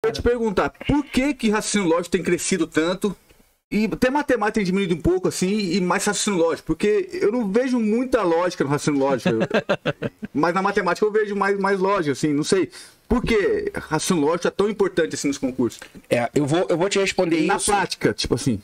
ia te perguntar, por que raciocínio lógico tem crescido tanto? E até matemática tem diminuído um pouco, assim, e mais raciocínio lógico, porque eu não vejo muita lógica no raciocínio lógico. Mas na matemática eu vejo mais lógica, assim, não sei. Por que raciocínio lógico é tão importante assim nos concursos? Eu vou te responder isso. Na prática, tipo assim.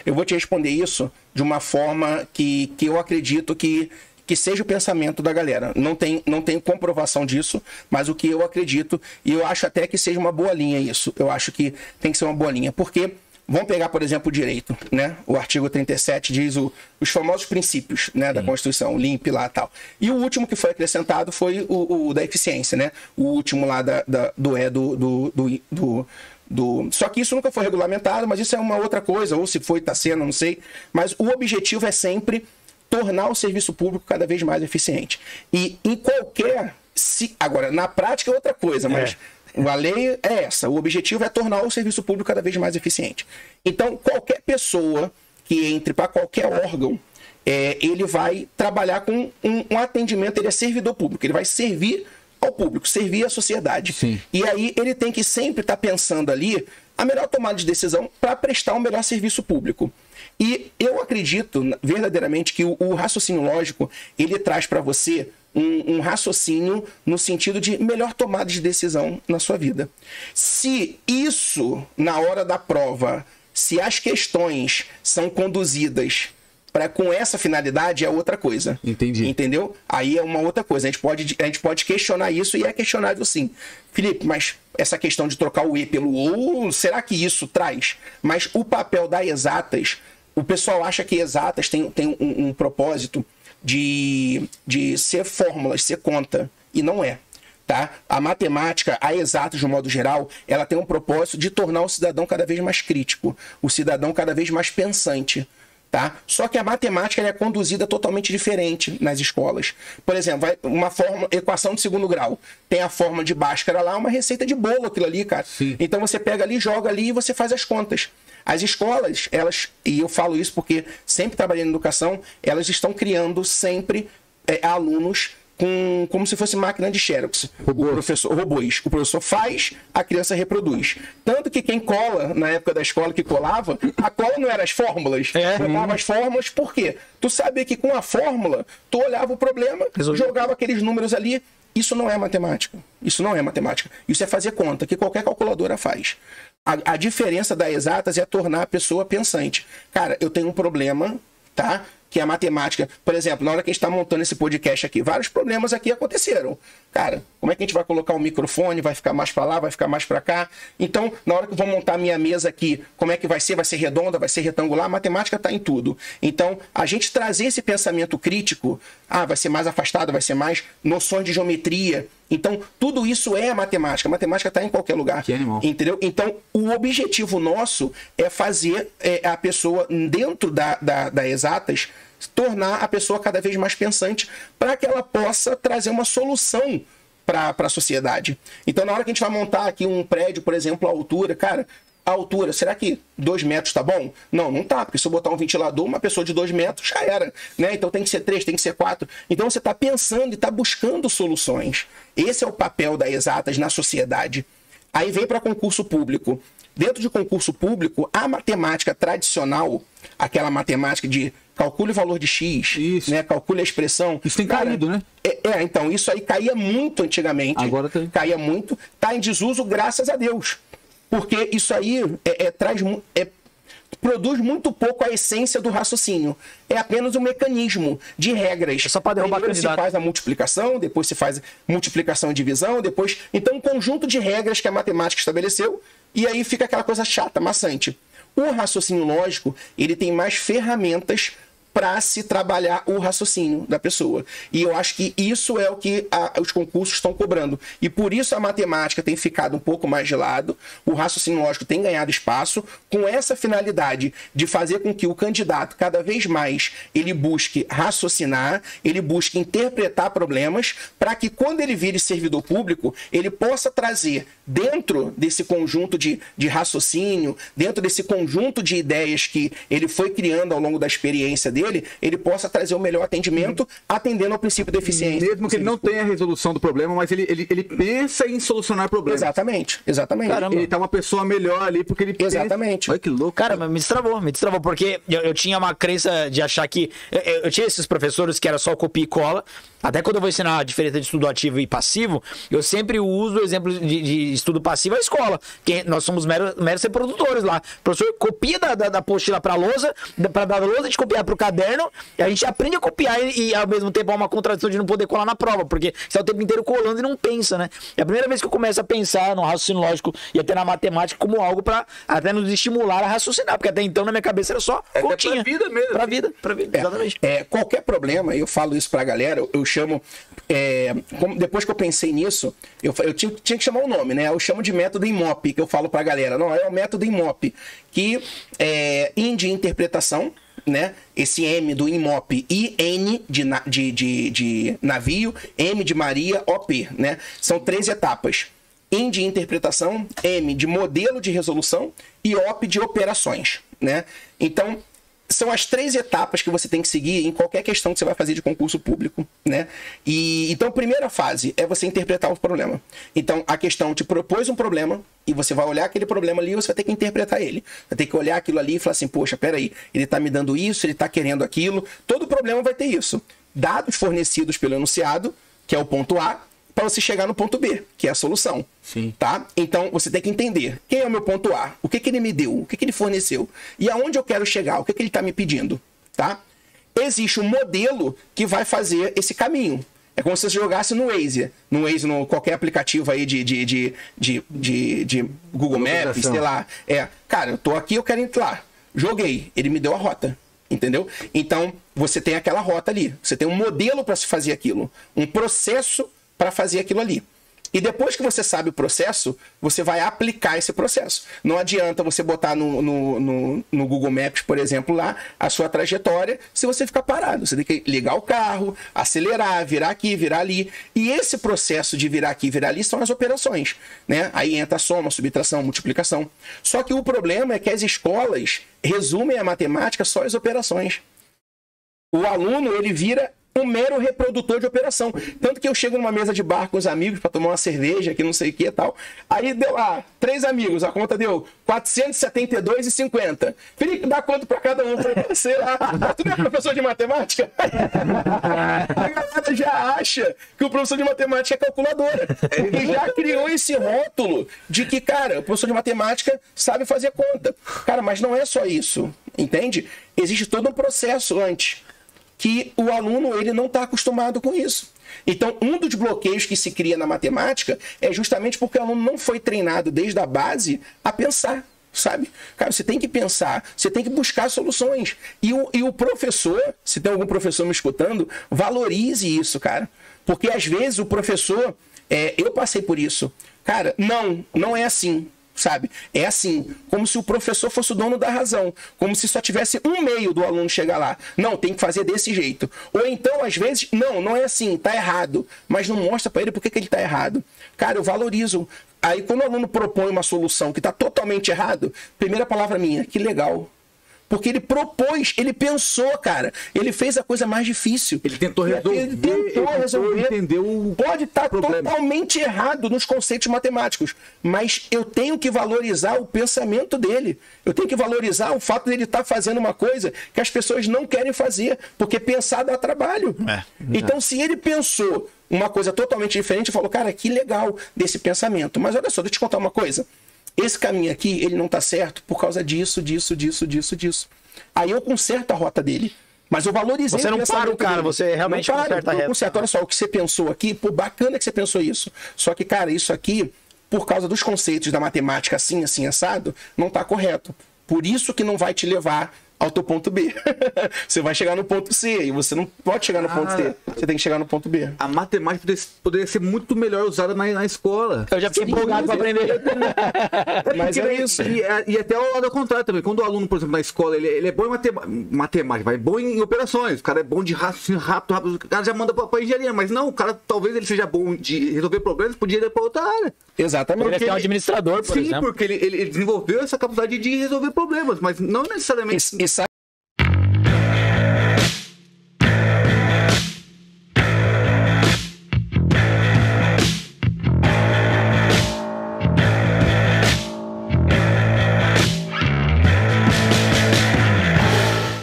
Eu vou te responder isso de uma forma que eu acredito que seja o pensamento da galera. Não tem comprovação disso, mas o que eu acredito, e eu acho até que seja uma boa linha isso. Eu acho que tem que ser uma boa linha, porque vamos pegar, por exemplo, o direito, né? O artigo 37 diz os famosos princípios, né, da Constituição, o LIMP lá e tal. E o último que foi acrescentado foi o da eficiência, né? O último lá Só que isso nunca foi regulamentado, mas isso é uma outra coisa, ou se foi, está sendo, não sei. Mas o objetivo é sempre tornar o serviço público cada vez mais eficiente. E em qualquer... Agora, na prática é outra coisa, mas... A lei é essa. O objetivo é tornar o serviço público cada vez mais eficiente. Então, qualquer pessoa que entre para qualquer órgão, ele vai trabalhar com um atendimento, ele é servidor público, ele vai servir ao público, servir à sociedade. Sim. E aí ele tem que sempre estar pensando ali a melhor tomada de decisão para prestar um melhor serviço público. E eu acredito verdadeiramente que o raciocínio lógico, ele traz para você um raciocínio no sentido de melhor tomada de decisão na sua vida. Se isso, na hora da prova, se as questões são conduzidas com essa finalidade, é outra coisa. Entendi. Entendeu? Aí é uma outra coisa. A gente pode questionar isso, e é questionável sim. Felipe, mas essa questão de trocar o E pelo O, será que isso traz? Mas o papel das exatas, o pessoal acha que exatas tem um propósito de ser fórmulas, ser conta, e não é, tá? A matemática, a exatas de um modo geral, ela tem um propósito de tornar o cidadão cada vez mais crítico, o cidadão cada vez mais pensante, tá? Só que a matemática ela é conduzida totalmente diferente nas escolas. Por exemplo, uma equação de segundo grau, tem a forma de Bhaskara lá, uma receita de bolo aquilo ali, cara. Sim. Então você pega ali, joga ali e você faz as contas. As escolas, e eu falo isso porque sempre trabalhei na educação, elas estão criando sempre alunos como se fosse máquina de Xerox. Robôs. O professor faz, a criança reproduz. Tanto que quem cola, na época da escola que colava, a cola não era as fórmulas. Botava as fórmulas, por quê? Tu sabia que com a fórmula, tu olhava o problema, jogava aqueles números ali. Isso não é matemática. Isso não é matemática. Isso é fazer conta, que qualquer calculadora faz. A diferença das exatas é tornar a pessoa pensante. Cara, eu tenho um problema, tá? Que é a matemática. Por exemplo, na hora que a gente está montando esse podcast aqui, vários problemas aqui aconteceram. Cara, como é que a gente vai colocar o microfone? Vai ficar mais para lá, vai ficar mais para cá? Então, na hora que eu vou montar a minha mesa aqui, como é que vai ser? Vai ser redonda? Vai ser retangular? A matemática está em tudo. Então, a gente trazer esse pensamento crítico, vai ser mais afastado, vai ser mais noções de geometria. Então, tudo isso é a matemática. A matemática está em qualquer lugar. Que animal. Entendeu? Então, o objetivo nosso é fazer a pessoa, dentro da exatas, tornar a pessoa cada vez mais pensante para que ela possa trazer uma solução para a sociedade. Então, na hora que a gente vai montar aqui um prédio, por exemplo, a altura, cara, a altura, será que 2 metros tá bom? Não, não tá, porque se eu botar um ventilador, uma pessoa de 2 metros já era, né? Então tem que ser 3, tem que ser 4. Então você está pensando e está buscando soluções. Esse é o papel das exatas na sociedade. Aí vem para concurso público. Dentro de concurso público, a matemática tradicional, aquela matemática de calcule o valor de X, né? Calcule a expressão. Isso tem caído, né? Então, isso aí caía muito antigamente. Agora tem. Caía muito. Está em desuso, graças a Deus. Porque isso aí produz muito pouco a essência do raciocínio. É apenas um mecanismo de regras. É só para derrubar Primeiro se faz a multiplicação, depois se faz multiplicação e divisão, depois... Então, um conjunto de regras que a matemática estabeleceu, e aí fica aquela coisa chata, maçante. O raciocínio lógico, ele tem mais ferramentas para se trabalhar o raciocínio da pessoa. E eu acho que isso é o que os concursos estão cobrando. E por isso a matemática tem ficado um pouco mais de lado, o raciocínio lógico tem ganhado espaço, com essa finalidade de fazer com que o candidato, cada vez mais, ele busque raciocinar, ele busque interpretar problemas, para que quando ele vire servidor público, ele possa trazer, dentro desse conjunto de raciocínio, dentro desse conjunto de ideias que ele foi criando ao longo da experiência dele, dele, ele possa trazer o melhor atendimento, atendendo ao princípio da eficiência. Mesmo que ele não tenha a resolução do problema, mas ele pensa em solucionar problemas. Exatamente. Caramba. Ele tá uma pessoa melhor ali, porque ele Exatamente. pensa... Olha que louco. Cara, mas me destravou, porque eu tinha uma crença de achar que... Eu tinha esses professores que era só copia e cola, até quando eu vou ensinar a diferença de estudo ativo e passivo, eu sempre uso o exemplo de estudo passivo à escola, que nós somos meros reprodutores lá. O professor copia da apostila pra lousa, da lousa a gente copiar pro caderno, e a gente aprende a copiar e ao mesmo tempo há uma contradição de não poder colar na prova, porque você tá o tempo inteiro colando e não pensa, né? É a primeira vez que eu começo a pensar no raciocínio lógico e até na matemática como algo pra até nos estimular a raciocinar, porque até então na minha cabeça era só continha. Pra vida mesmo. Pra vida, exatamente. Qualquer problema, eu falo isso pra galera, eu chamo... depois que eu pensei nisso, eu tinha que chamar o nome, né? Eu chamo de método IMOP, que eu falo pra galera. Não, é o método IMOP, que é I de interpretação, né? Esse M do IMOP e N de navio, M de Maria, OP, né? São 3 etapas. I de interpretação, M de modelo de resolução e OP de operações, né? Então, são as 3 etapas que você tem que seguir em qualquer questão que você vai fazer de concurso público, né? Então, a primeira fase é você interpretar o problema. Então, a questão te propôs um problema e você vai olhar aquele problema ali e você vai ter que interpretar ele. Vai ter que olhar aquilo ali e falar assim, poxa, peraí, ele tá me dando isso, ele tá querendo aquilo. Todo problema vai ter isso. Dados fornecidos pelo enunciado, que é o ponto A, para você chegar no ponto B, que é a solução. Sim. Tá? Então, você tem que entender quem é o meu ponto A, o que ele me deu, o que ele forneceu, e aonde eu quero chegar, o que ele está me pedindo. Tá? Existe um modelo que vai fazer esse caminho. É como se você jogasse no Waze, no qualquer aplicativo aí de Google Maps, sei lá. Cara, eu tô aqui, eu quero entrar lá. Joguei, ele me deu a rota. Entendeu? Então, você tem aquela rota ali. Você tem um modelo para se fazer aquilo. Um processo para fazer aquilo ali. E depois que você sabe o processo, você vai aplicar esse processo. Não adianta você botar no Google Maps, por exemplo, lá, a sua trajetória, se você ficar parado. Você tem que ligar o carro, acelerar, virar aqui, virar ali. E esse processo de virar aqui e virar ali são as operações, né? Aí entra a soma, subtração, multiplicação. Só que o problema é que as escolas resumem a matemática só as operações. O aluno, ele vira um mero reprodutor de operação. Tanto que eu chego numa mesa de bar com os amigos para tomar uma cerveja, que não sei o que e tal. Aí deu lá, 3 amigos, a conta deu 472,50. Felipe, dá quanto para cada um? Sei lá. Tu não é professor de matemática? A galera já acha que o professor de matemática é calculadora. Porque já criou esse rótulo de que, cara, o professor de matemática sabe fazer conta. Cara, mas não é só isso. Entende? Existe todo um processo antes, que o aluno ele não está acostumado com isso. Então, um dos bloqueios que se cria na matemática é justamente porque o aluno não foi treinado desde a base a pensar, sabe? Cara, você tem que pensar, você tem que buscar soluções. E o professor, se tem algum professor me escutando, valorize isso, cara. Porque às vezes o professor, eu passei por isso. Cara, não é assim. Sabe? É assim, como se o professor fosse o dono da razão, como se só tivesse um meio do aluno chegar lá. Não, tem que fazer desse jeito. Ou então, às vezes, não é assim, tá errado, mas não mostra para ele por que ele tá errado. Cara, eu valorizo. Aí, quando o aluno propõe uma solução que tá totalmente errado, primeira palavra minha, que legal. Porque ele propôs, ele pensou, cara. Ele fez a coisa mais difícil. Ele tentou resolver. Ele tentou resolver. Entendeu? Pode estar totalmente errado nos conceitos matemáticos. Mas eu tenho que valorizar o pensamento dele. Eu tenho que valorizar o fato dele estar fazendo uma coisa que as pessoas não querem fazer. Porque pensar dá trabalho. Então, se ele pensou uma coisa totalmente diferente, falou, cara, que legal desse pensamento. Mas olha só, deixa eu te contar uma coisa. Esse caminho aqui, ele não tá certo por causa disso. Aí eu conserto a rota dele. Mas eu valorizei. Você não para o cara, você realmente conserta a rota. Olha só, o que você pensou aqui, pô, bacana que você pensou isso. Só que, cara, isso aqui, por causa dos conceitos da matemática assim, assado, não tá correto. Por isso que não vai te levar ao teu ponto B. Você vai chegar no ponto C e você não pode chegar no ponto C. Você tem que chegar no ponto B. A matemática poderia ser muito melhor usada na escola. Eu já fiquei empolgado para aprender. Mas é isso. E até o lado contrário também. Quando o aluno, por exemplo, na escola, ele é bom em matemática, vai bom em operações. O cara é bom de raciocínio rápido. O cara já manda para engenharia. Mas não, o cara talvez ele seja bom de resolver problemas, podia ir para outra área. Exatamente. Ele é um administrador, por exemplo. Sim, porque ele desenvolveu essa capacidade de resolver problemas, mas não necessariamente... E